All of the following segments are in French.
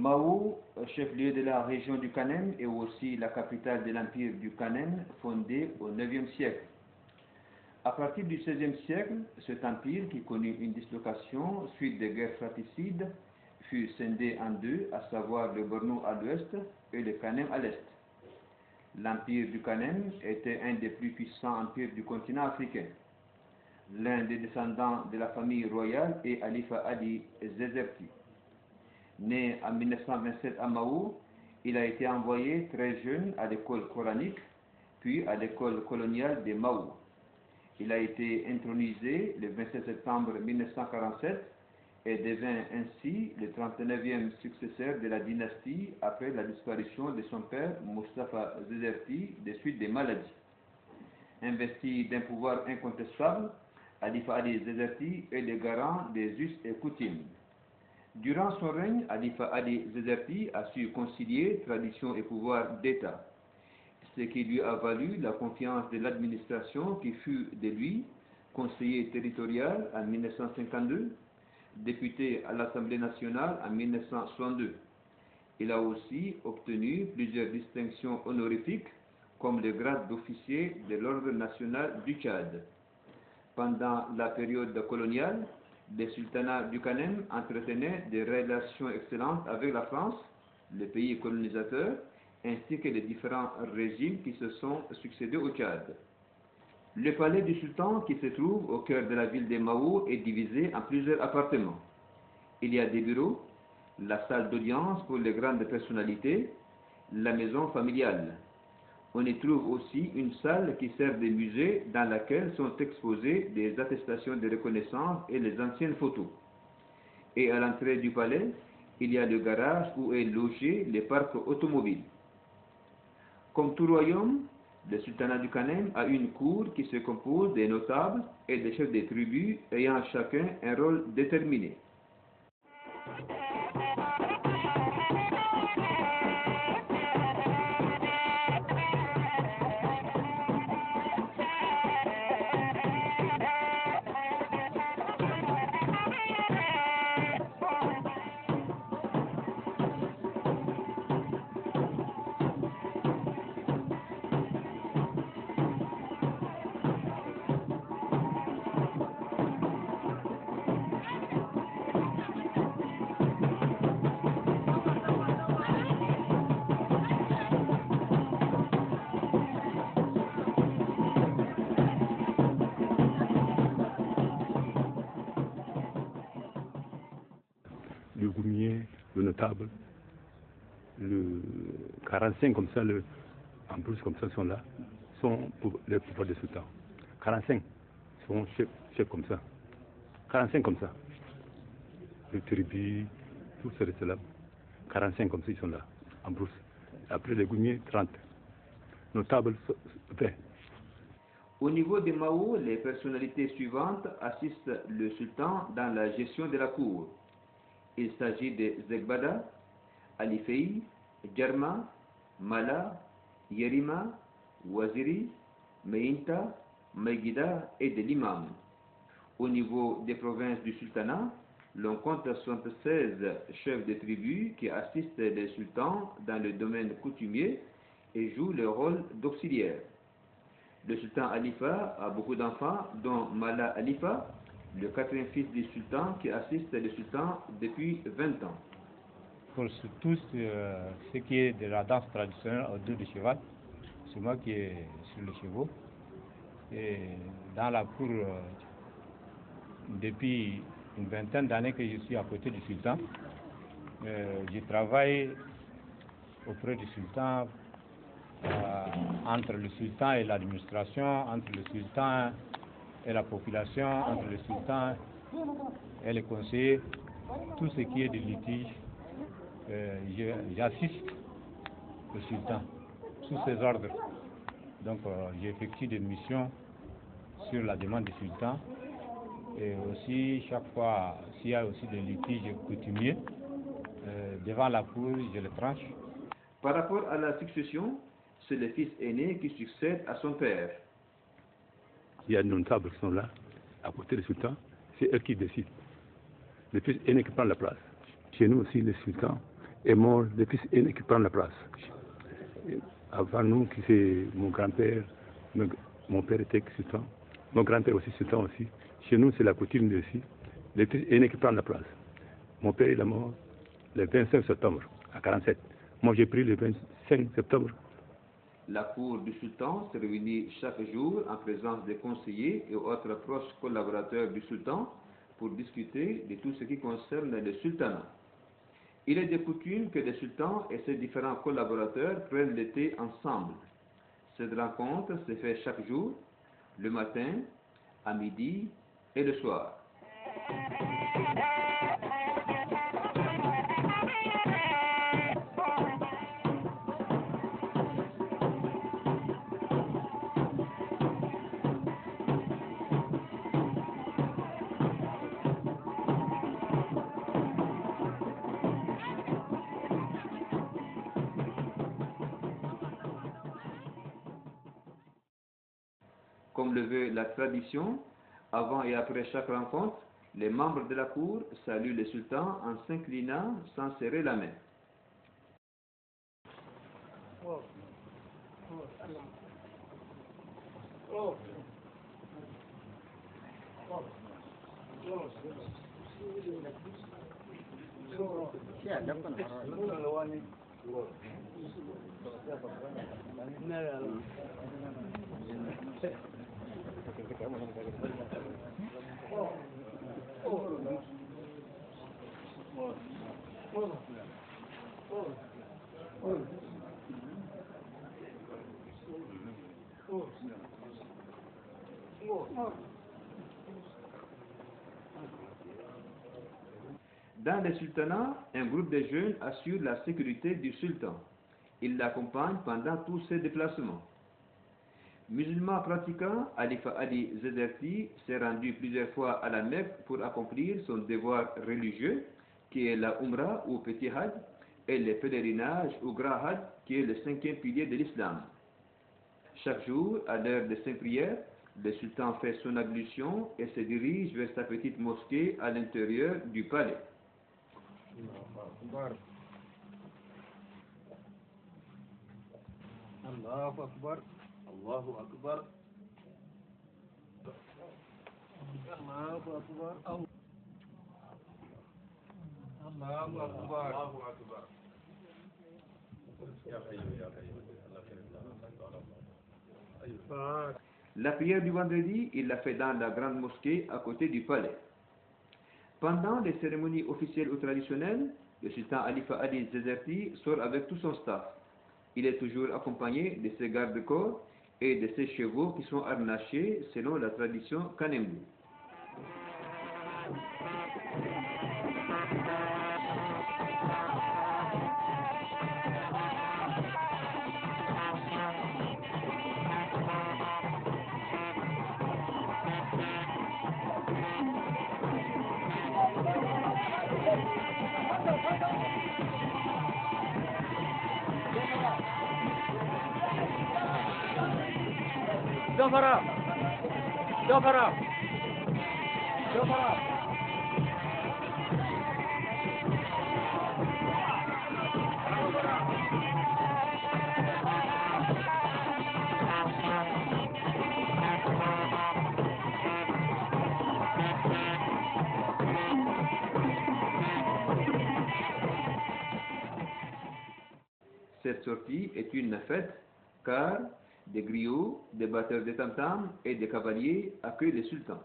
Mao, chef-lieu de la région du Kanem, est aussi la capitale de l'empire du Kanem, fondé au IXe siècle. À partir du XVIe siècle, cet empire, qui connut une dislocation suite des guerres fratricides, fut scindé en deux, à savoir le Bornou à l'ouest et le Kanem à l'est. L'empire du Kanem était un des plus puissants empires du continent africain. L'un des descendants de la famille royale est Alifa Ali Zezerti. Né en 1927 à Mao, il a été envoyé très jeune à l'école coranique, puis à l'école coloniale de Mao. Il a été intronisé le 27 septembre 1947 et devint ainsi le 39e successeur de la dynastie après la disparition de son père Mustafa Zezerti des suites des maladies. Investi d'un pouvoir incontestable, Alifa Ali Zezerti est le garant des us et coutumes. Durant son règne, Alifa Ali Zezerti a su concilier tradition et pouvoir d'État, ce qui lui a valu la confiance de l'administration qui fut de lui conseiller territorial en 1952, député à l'Assemblée nationale en 1962. Il a aussi obtenu plusieurs distinctions honorifiques comme le grade d'officier de l'Ordre national du Tchad. Pendant la période coloniale, le sultanat du Kanem entretenait des relations excellentes avec la France, le pays colonisateur, ainsi que les différents régimes qui se sont succédés au Tchad. Le palais du sultan, qui se trouve au cœur de la ville de Mao, est divisé en plusieurs appartements. Il y a des bureaux, la salle d'audience pour les grandes personnalités, la maison familiale. On y trouve aussi une salle qui sert de musée dans laquelle sont exposées des attestations de reconnaissance et les anciennes photos. Et à l'entrée du palais, il y a le garage où est logé le parc automobile. Comme tout royaume, le sultanat du Kanem a une cour qui se compose des notables et des chefs de tribus ayant chacun un rôle déterminé. Le goumier, le notable, le 45 comme ça, en plus comme ça sont là, sont pour les pouvoirs des sultans. 45 sont chefs comme ça. 45 comme ça. Le tribu, tout cela. 45 comme ça ils sont là, en plus. Après les goumiers, 30. Notables, 20. Au niveau de Mao, les personnalités suivantes assistent le sultan dans la gestion de la cour. Il s'agit de Zegbada, Alifei, Djerma, Mala, Yerima, Waziri, Meinta, Megida et de l'imam. Au niveau des provinces du sultanat, l'on compte 76 chefs de tribus qui assistent les sultans dans le domaine coutumier et jouent le rôle d'auxiliaire. Le sultan Alifa a beaucoup d'enfants, dont Mala Alifa, le quatrième fils du sultan qui assiste le sultan depuis 20 ans. Pour tout ce qui est de la danse traditionnelle au dos du cheval, c'est moi qui est sur le cheval. Et dans la cour, depuis une vingtaine d'années que je suis à côté du sultan, je travaille auprès du sultan, entre le sultan et l'administration, entre le sultan et la population, entre le sultan et les conseillers, tout ce qui est de litige, j'assiste le sultan sous ses ordres. Donc j'effectue des missions sur la demande du sultan et aussi chaque fois s'il y a aussi des litiges coutumiers, devant la cour, je les tranche. Par rapport à la succession, c'est le fils aîné qui succède à son père. Il y a des notables qui sont là, à côté du sultan, c'est eux qui décident. Le fils aîné qui prend la place. Chez nous aussi, le sultan est mort, le fils aîné qui prend la place. Avant nous, qui c'est mon grand-père, mon père était sultan, mon grand-père aussi sultan aussi. Chez nous, c'est la coutume aussi, le fils aîné qui prend la place. Mon père il est mort le 25 septembre à 47. Moi j'ai pris le 25 septembre. La cour du sultan se réunit chaque jour en présence des conseillers et autres proches collaborateurs du sultan pour discuter de tout ce qui concerne le sultanat. Il est de coutume que le sultan et ses différents collaborateurs prennent le thé ensemble. Cette rencontre se fait chaque jour, le matin, à midi et le soir. Comme le veut la tradition, avant et après chaque rencontre, les membres de la cour saluent le sultan en s'inclinant sans serrer la main. Dans le sultanat, un groupe de jeunes assure la sécurité du sultan. Il l'accompagne pendant tous ses déplacements. Musulman pratiquant, Khalifa Ali Zederti s'est rendu plusieurs fois à la Mecque pour accomplir son devoir religieux, qui est la Umrah ou Petit Hajj, et le pèlerinage ou Grand Hajj, qui est le 5e pilier de l'islam. Chaque jour, à l'heure de 5 prières, le sultan fait son ablution et se dirige vers sa petite mosquée à l'intérieur du palais. Allahu Akbar. Allahu Akbar. Allahu Akbar. Allahu Akbar. Allahu Akbar. La prière du vendredi, il l'a fait dans la grande mosquée à côté du palais. Pendant les cérémonies officielles ou traditionnelles, le sultan Khalifa Ali Zederti sort avec tout son staff. Il est toujours accompagné de ses gardes-corps et de ses chevaux qui sont harnachés selon la tradition Kanembu. Jafara. Jafara. Jafara. Cette sortie est une fête car des griots, des batteurs de tam-tam et des cavaliers accueillent le sultan.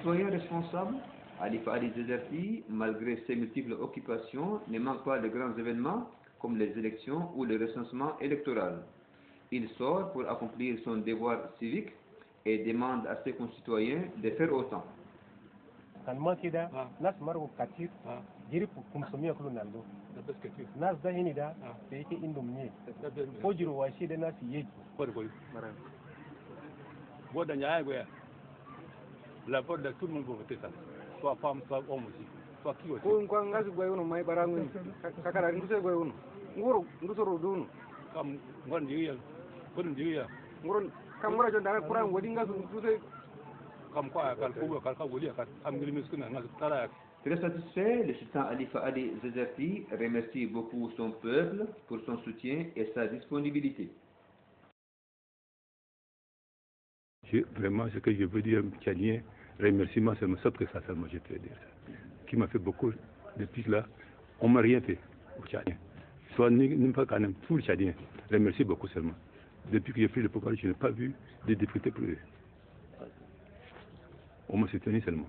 citoyen responsable, Halifa Ali Zezerti, malgré ses multiples occupations, ne manque pas de grands événements comme les élections ou le recensement électoral. Il sort pour accomplir son devoir civique et demande à ses concitoyens de faire autant. La vote de tout le monde pour voter ça. Soit femme, soit homme aussi. Soit qui aussi. Comme Très satisfait, le sultan Halifa Ali Zezerti remercie beaucoup son peuple pour son soutien et sa disponibilité. Vraiment, ce que je veux dire, Tchadien, remerciement seulement, sauf que ça seulement, je peux dire ça. Qui m'a fait beaucoup, depuis là, on ne m'a rien fait au Tchadien. Soit pas quand même, tout le Tchadien, remercie beaucoup seulement. Depuis que j'ai pris le pouvoir, je n'ai pas vu de députés pour eux. On m'a soutenu seulement.